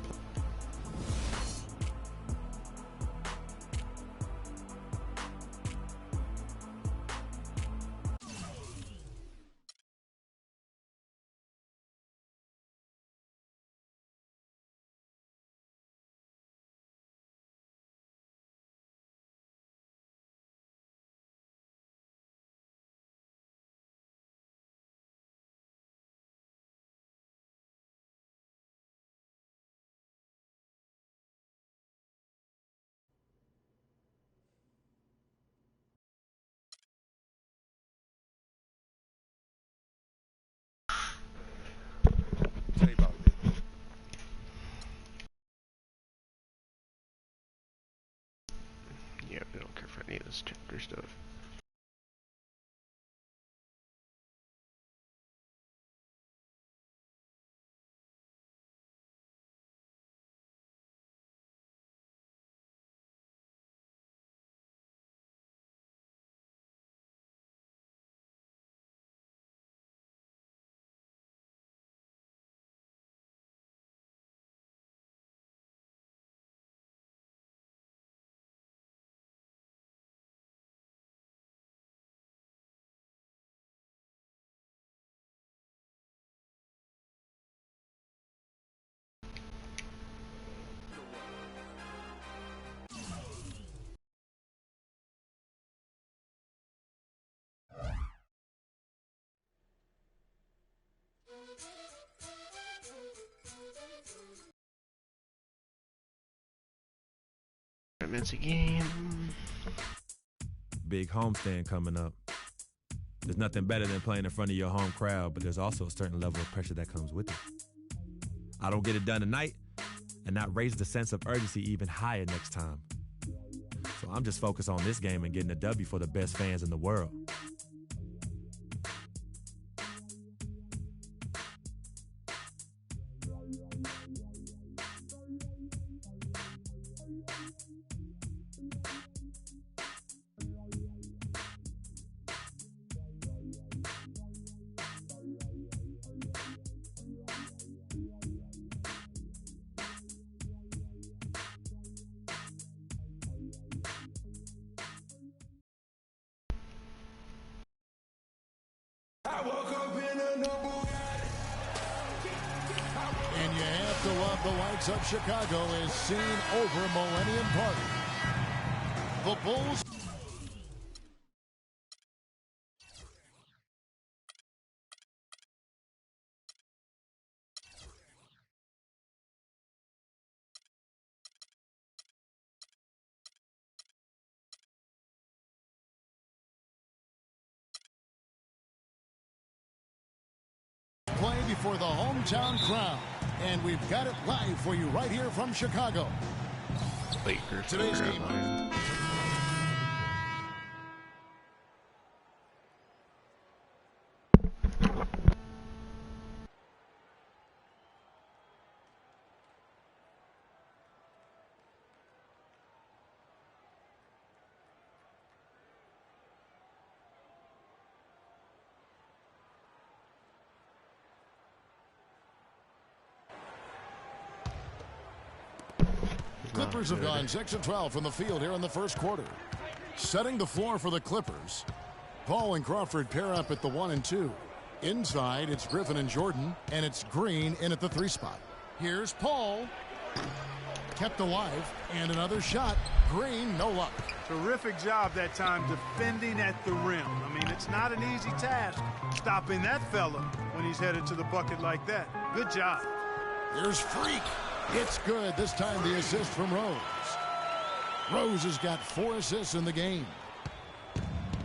Yeah, we don't care for any of this chapter stuff. Minutes a game. Big homestand coming up. There's nothing better than playing in front of your home crowd, but there's also a certain level of pressure that comes with it. I don't get it done tonight, and that raises the sense of urgency even higher next time. So I'm just focused on this game and getting a W for the best fans in the world. to love the lights of Chicago is seen over Millennium Park. The Bulls. Play before the hometown crowd, and we've got it live for you right here from Chicago. Lakers. Today's game. Clippers have gone 6 of 12 from the field here in the first quarter. Setting the floor for the Clippers. Paul and Crawford pair up at the 1 and 2. Inside, it's Griffin and Jordan, and it's Green in at the 3 spot. Here's Paul. Kept alive, and another shot. Green, no luck. Terrific job that time defending at the rim. I mean, it's not an easy task stopping that fella when he's headed to the bucket like that. Good job. Here's Freak. It's good. This time the assist from Rose. Rose has got 4 assists in the game.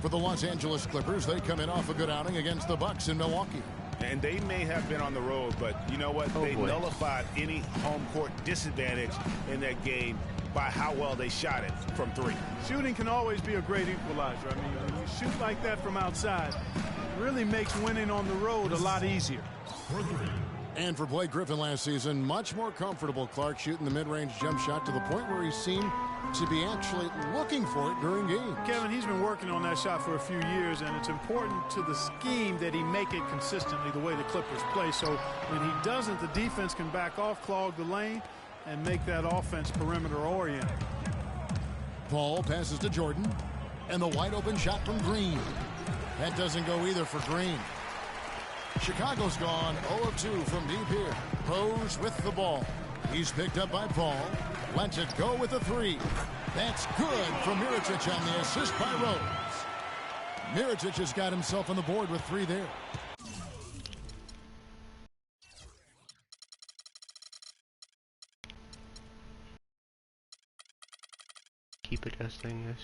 For the Los Angeles Clippers, they come in off a good outing against the Bucks in Milwaukee. And they may have been on the road, but you know what? They nullified any home court disadvantage in that game by how well they shot it from 3. Shooting can always be a great equalizer. I mean, when you shoot like that from outside, it really makes winning on the road a lot easier. And for Blake Griffin last season, much more comfortable, Clark, shooting the mid-range jump shot to the point where he seemed to be actually looking for it during games. Kevin, he's been working on that shot for a few years, and it's important to the scheme that he make it consistently the way the Clippers play. So when he doesn't, the defense can back off, clog the lane, and make that offense perimeter-oriented. Paul passes to Jordan, and the wide-open shot from Green. That doesn't go either for Green. Chicago's gone 0 of 2 from deep here. Rose with the ball. He's picked up by Paul. Lets it go with a 3. That's good from Mirotic on the assist by Rose. Mirotic has got himself on the board with 3 there. Keep adjusting this.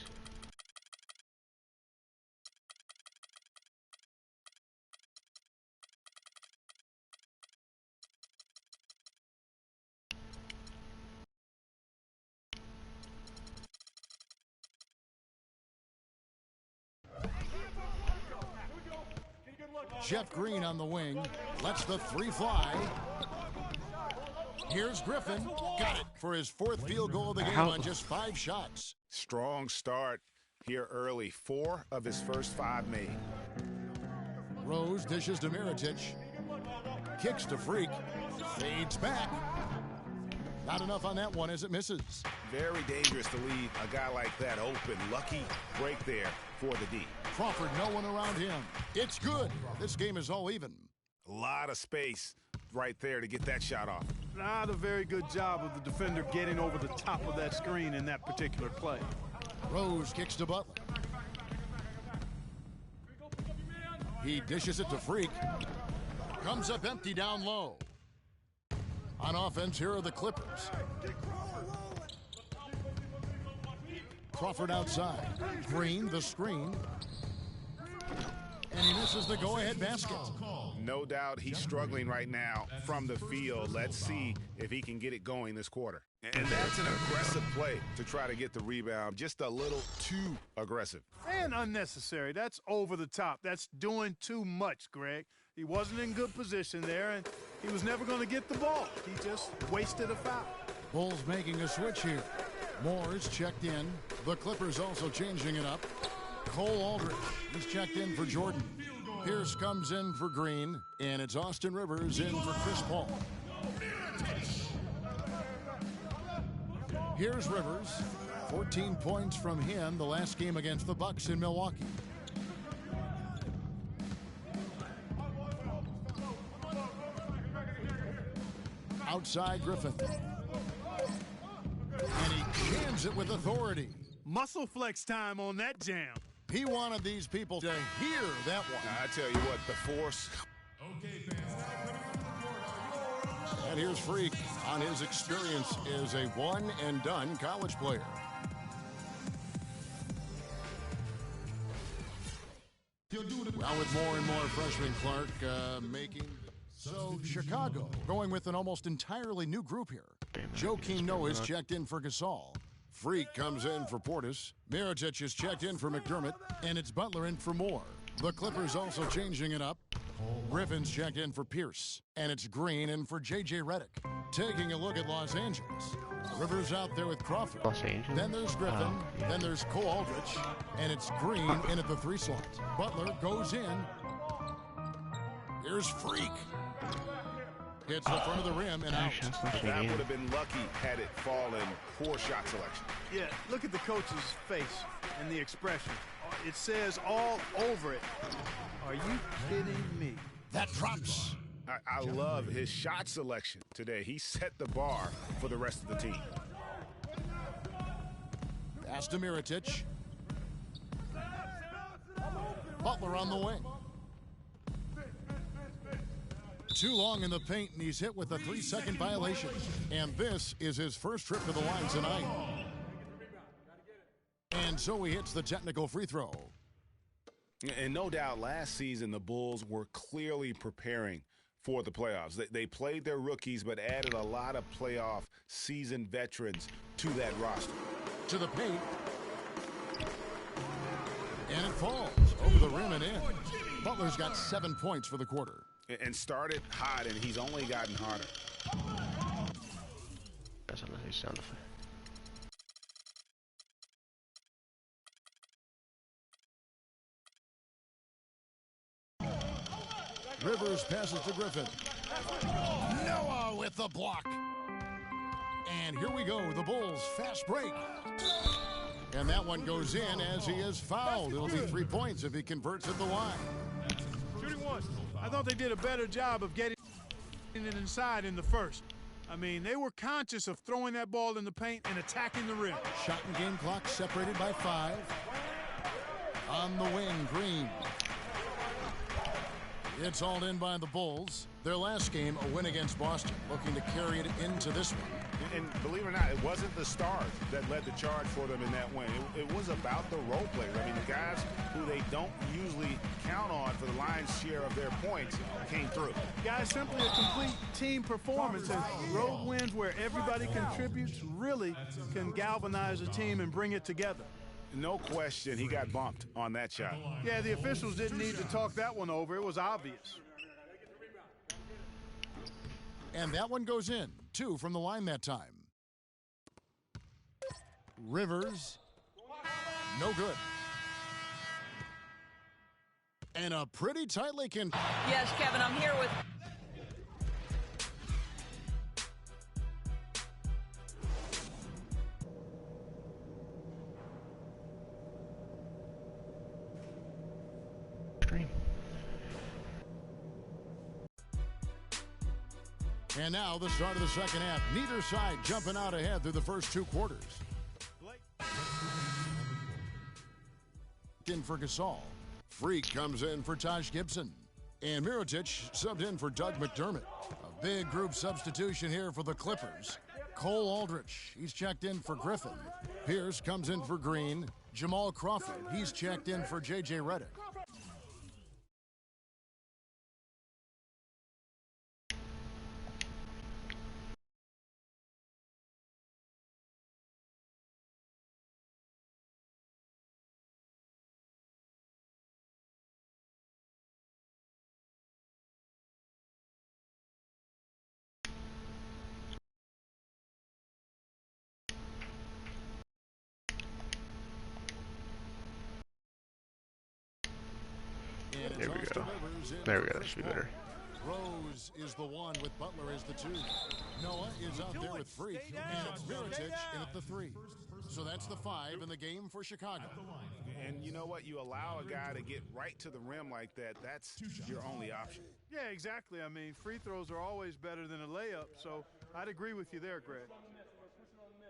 Jeff Green on the wing. Lets the 3 fly. Here's Griffin. Got it for his 4th field goal of the game on just 5 shots. Strong start here early. 4 of his first 5 made. Rose dishes to Mirotic. Kicks to Freak. Fades back. Not enough on that one as it misses. Very dangerous to leave a guy like that open. Lucky break there for the D. Crawford, no one around him. It's good. This game is all even. A lot of space right there to get that shot off. Not a very good job of the defender getting over the top of that screen in that particular play. Rose kicks to Butler. He dishes it to Freak. Comes up empty down low. On offense, here are the Clippers. Crawford outside. Green, the screen. And he misses the go-ahead basket. No doubt he's struggling right now from the field. Let's see if he can get it going this quarter. And that's an aggressive play to try to get the rebound. Just a little too aggressive. And unnecessary. That's over the top. That's doing too much, Greg. He wasn't in good position there, and he was never going to get the ball. He just wasted a foul. Bulls making a switch here. Moore's checked in. The Clippers also changing it up. Cole Aldrich, he's checked in for Jordan. Pierce comes in for Green, and it's Austin Rivers in for Chris Paul. Here's Rivers. 14 points from him the last game against the Bucks in Milwaukee. outside Griffin. And he jams it with authority. Muscle flex time on that jam. He wanted these people to hear that one. I tell you what, the force. Okay, fans, now coming on the court are your And here's Freak on his experience as a one-and-done college player. Well, with more and more freshmen, Clark, making... So, Chicago going with an almost entirely new group here. Joakim Noah is checked in for Gasol. Freak comes in for Portis. Mirotic is checked in for McDermott. And it's Butler in for Moore. The Clippers also changing it up. Griffin's checked in for Pierce. And it's Green in for J.J. Redick. Taking a look at Los Angeles. Rivers out there with Crawford. Los Angeles? Then there's Griffin. Yeah. Then there's Cole Aldrich. And it's Green in at the 3 slot. Butler goes in. Here's Freak. Hits the front of the rim and out. That would have been lucky had it fallen. Poor shot selection. Yeah, look at the coach's face and the expression. It says all over it. Are you kidding me? That drops. I love his shot selection today. He set the bar for the rest of the team. Pass to Mirotic. Butler on the wing. Too long in the paint, and he's hit with a 3-second violation. And this is his first trip to the line tonight. And so he hits the technical free throw. And no doubt last season the Bulls were clearly preparing for the playoffs. They played their rookies but added a lot of playoff seasoned veterans to that roster. To the paint. And it falls over the rim and in. Butler's got 7 points for the quarter. And started hot, and he's only gotten hotter. That's a nice sound effect. Rivers passes to Griffin. Noah with the block. And here we go, the Bulls fast break. And that one goes in as he is fouled. It'll be 3 points if he converts at the line. Shooting one. I thought they did a better job of getting it inside in the first. I mean, they were conscious of throwing that ball in the paint and attacking the rim. Shot and game clock separated by 5. On the wing, Green. It's hauled in by the Bulls. Their last game, a win against Boston, looking to carry it into this one. And believe it or not, it wasn't the stars that led the charge for them in that win. It was about the role players. I mean, the guys who they don't usually count on for the lion's share of their points came through. Guys, simply a complete team performance. And road wins where everybody contributes really can galvanize a team and bring it together. No question, he got bumped on that shot. Yeah, the officials didn't need to talk that one over. It was obvious. And that one goes in. 2 from the line that time. Rivers. No good. And a pretty tightly can... Yes, Kevin, I'm here with... And now the start of the second half. Neither side jumping out ahead through the first 2 quarters. In for Gasol. Freak comes in for Taj Gibson. And Mirotic subbed in for Doug McDermott. A big group substitution here for the Clippers. Cole Aldrich, he's checked in for Griffin. Pierce comes in for Green. Jamal Crawford, he's checked in for J.J. Redick. There we go. There we go. That should be better. Rose is the 1 with Butler as the 2. Noah is out there with Freak. And it's Mirotic in at the 3. So that's the 5 in the game for Chicago. And you know what? You allow a guy to get right to the rim like that. That's your only option. Yeah, exactly. I mean, free throws are always better than a layup. So I'd agree with you there, Greg.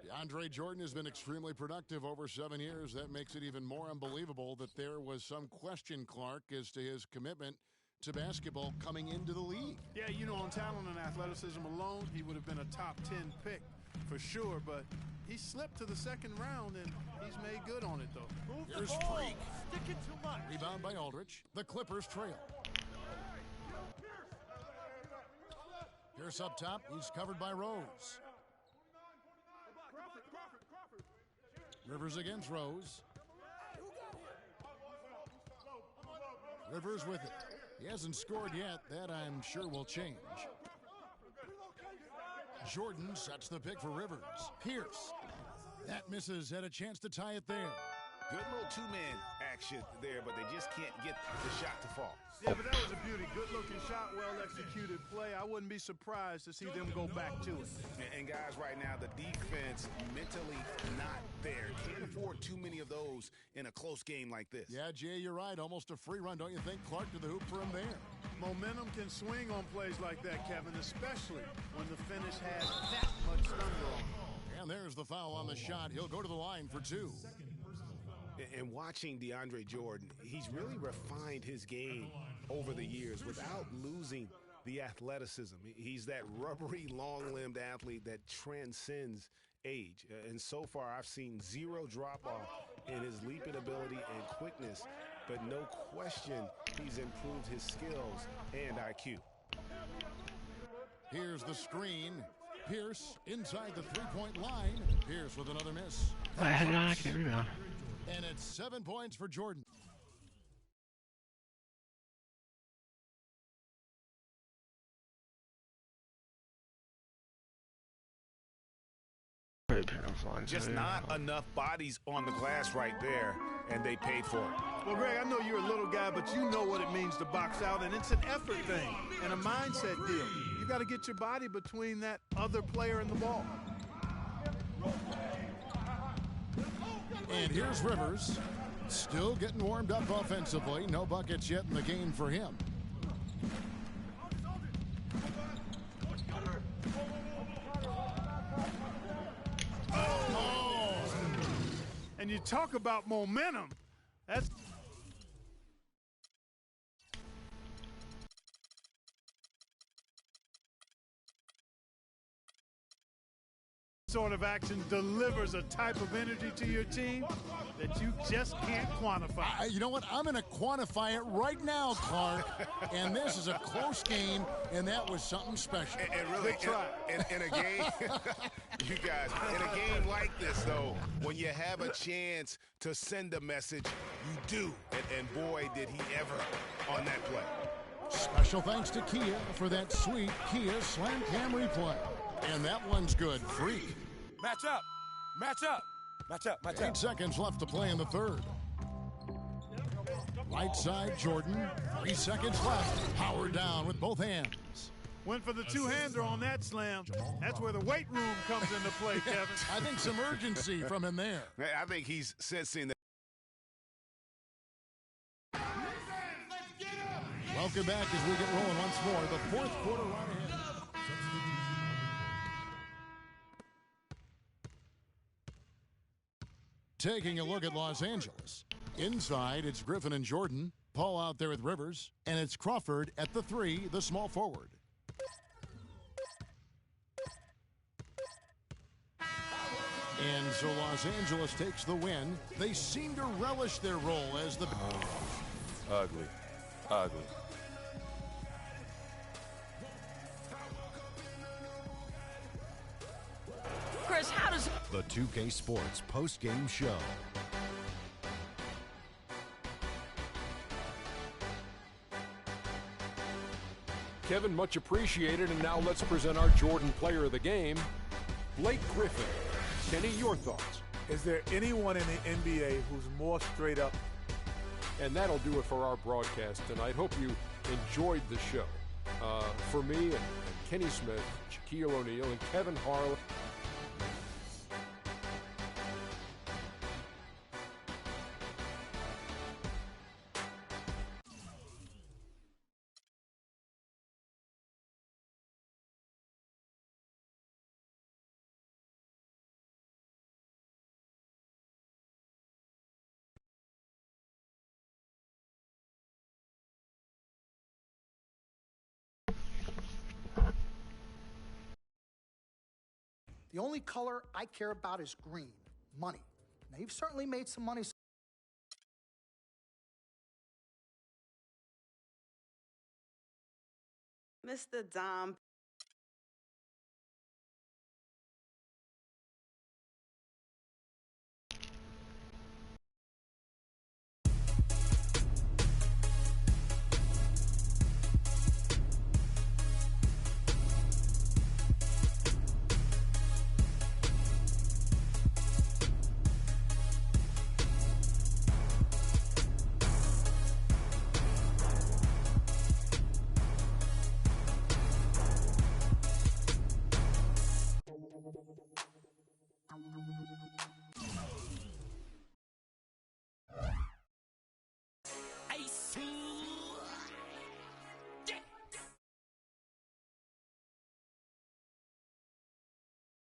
DeAndre Jordan has been extremely productive over 7 years. That makes it even more unbelievable that there was some question, Clark, as to his commitment to basketball coming into the league. Yeah, you know, on talent and athleticism alone, he would have been a top 10 pick for sure, but he slipped to the second round, and he's made good on it, though. Here's Freak. Stick it too much. Rebound by Aldridge. The Clippers trail. Pierce up top. He's covered by Rose. Rivers against Rose. Rivers with it. He hasn't scored yet. That, I'm sure, will change. Jordan sets the pick for Rivers. Pierce. That misses. Had a chance to tie it there. Good little two-man action there, but they just can't get the shot to fall. Yeah, but that was a beauty. Good-looking shot, well-executed play. I wouldn't be surprised to see them go back to it. And guys, right now, the defense mentally not there. Can't afford too many of those in a close game like this. Yeah, Jay, you're right. Almost a free run, don't you think? Clark to the hoop for him there. Momentum can swing on plays like that, Kevin, especially when the finish has that much thunder on it. And there's the foul on the shot. He'll go to the line for 2. And watching DeAndre Jordan, he's really refined his game over the years without losing the athleticism. He's that rubbery, long-limbed athlete that transcends age. And so far, I've seen 0 drop-off in his leaping ability and quickness, but no question he's improved his skills and IQ. Here's the screen. Pierce inside the three-point line. Pierce with another miss. I can't rebound. And it's 7 points for Jordan. Just not enough bodies on the glass right there, and they paid for it. Well, Greg, I know you're a little guy, but you know what it means to box out, and it's an effort thing and a mindset deal. You got to get your body between that other player and the ball. And here's Rivers, still getting warmed up offensively. No buckets yet in the game for him. Oh! And you talk about momentum. That's sort of action delivers a type of energy to your team that you just can't quantify. You know what? I'm going to quantify it right now, Clark. And this is a close game, and that was something special. And really, in a game, you guys, in a game like this, though, when you have a chance to send a message, you do. And boy, did he ever on that play. Special thanks to Kia for that sweet Kia Slam Cam replay. And that one's good. Freak. Match up. Match up. Match up. Match up. 8 seconds left to play in the third. Right side, Jordan. 3 seconds left. Howard down with both hands. Went for the two-hander on that slam. That's where the weight room comes into play, Kevin. I think some urgency from him there. I think he's sensing that. Welcome back as we get rolling once more. The fourth quarter right ahead. Taking a look at Los Angeles. Inside, it's Griffin and Jordan. Paul out there with Rivers. And it's Crawford at the 3, the small forward. And so Los Angeles takes the win. They seem to relish their role as the... Ugly. Ugly. Chris, how does... The 2K Sports post-game show. Kevin, much appreciated, and now let's present our Jordan Player of the Game, Blake Griffin. Kenny, your thoughts? Is there anyone in the NBA who's more straight up? And that'll do it for our broadcast tonight. Hope you enjoyed the show. For me and Kenny Smith, Shaquille O'Neal, and Kevin Harlan. The only color I care about is green, money. Now, you've certainly made some money. Mr. Dom